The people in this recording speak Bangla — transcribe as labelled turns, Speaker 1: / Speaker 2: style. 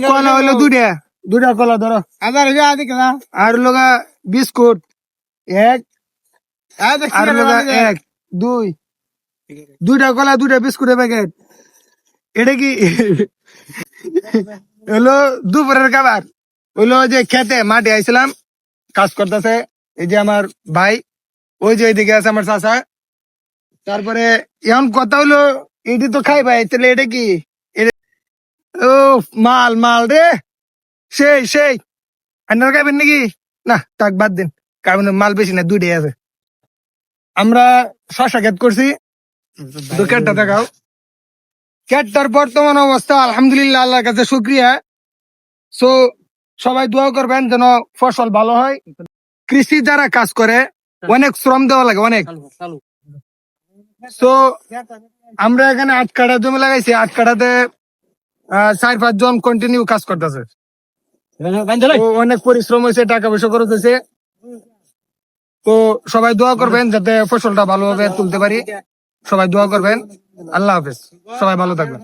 Speaker 1: কলা হইলো দুটা কলা ধরো আর লগা বিস্কুট এক আর লগা এক দুইটা কলা দুইটা বিস্কুটের প্যাকেট। এটা কি হলো দুপুরের খাবার। হইলো যে খেতে মাঠে আইছিলাম, কাজ করতেছে এই যে আমার ভাই, ওই যে এদিকে আছে আমার চাচা। তারপরে এখন কথা হইলো এটি তো খাই ভাই, তাহলে এটা কি? ও মাল মাল রে, সেই আপনার খাইবেন নাকি? না তাক বাদ দিন, কারণ মাল বেশি না, দুইটাই আছে। আমরা শশা ক্ষেত করছি, ক্ষেতটা দেখাও। ক্ষেতটার বর্তমান অবস্থা আলহামদুলিল্লাহ, আল্লাহর কাছে শুক্রিয়া। সো সবাই দোয়া করবেন যেন ফসল ভালো হয়। কৃষি যারা কাজ করে অনেক শ্রম দেওয়া লাগে, অনেক। তো আমরা এখানে 8 কাঠা জমি লাগাইছি, 8 কাঠাতে 4-5 জন কন্টিনিউ কাজ করতেছে। অনেক পরিশ্রম হয়েছে, টাকা পয়সা খরচ হয়েছে। তো সবাই দোয়া করবেন যাতে ফসলটা ভালোভাবে তুলতে পারি। সবাই দোয়া করবেন। আল্লাহ হাফেজ, সবাই ভালো থাকবেন।